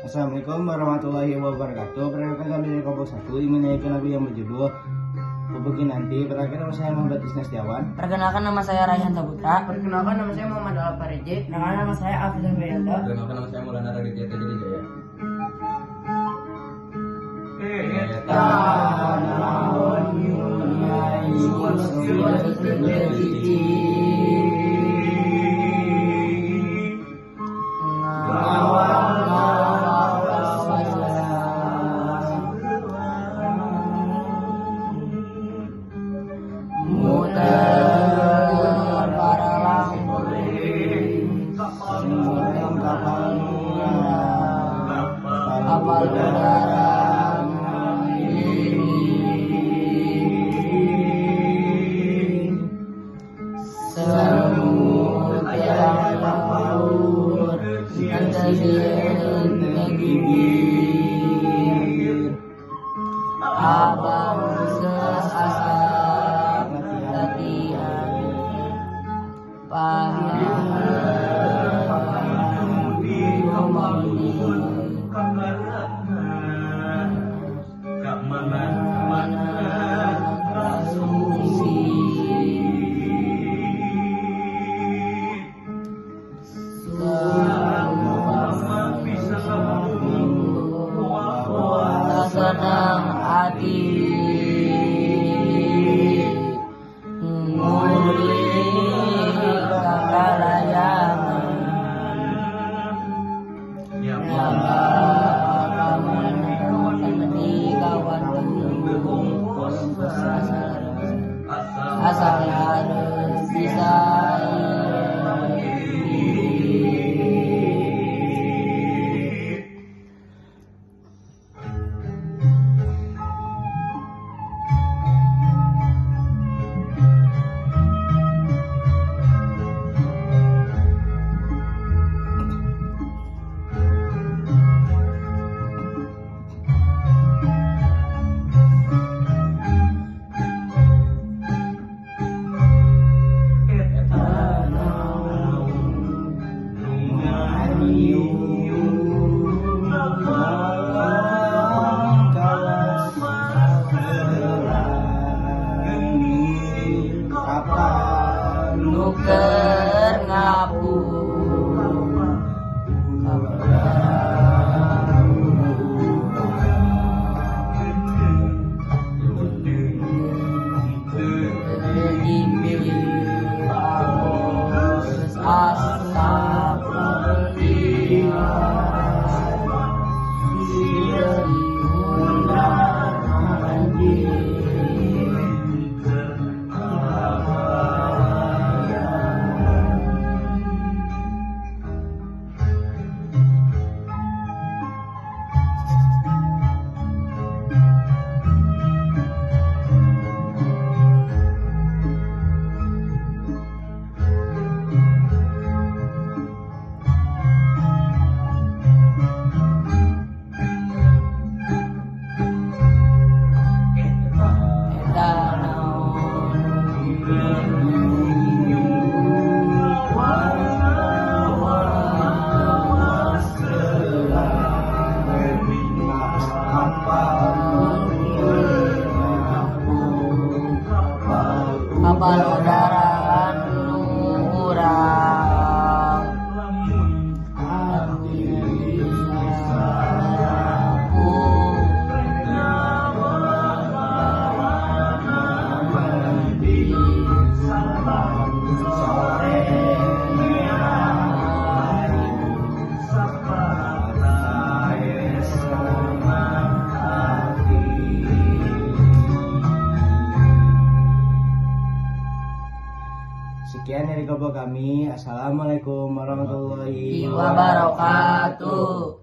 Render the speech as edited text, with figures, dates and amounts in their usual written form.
Assalamualaikum warahmatullahi wabarakatuh. Perkenalkan kami dari kelompok 1 ingin menyanyikan lagu yang berjudul Hubungi Nanti. Perkenalkan nama saya Muhammad Isna Setiawan. Perkenalkan nama saya Raihan Saputra. Perkenalkan nama saya Muhammad Alfariji. Perkenalkan nama saya Afrizal Priyanto. Perkenalkan nama saya Maulana Raditya Teja Jaya. Kapal udara semut yang laut dan gigir abang sesasar latihan senang hati ngulik kakarayangan yang asal harus bisa nuker ngapur kapal udara urang Sekian dari kelompok kami. Assalamualaikum warahmatullahi wabarakatuh.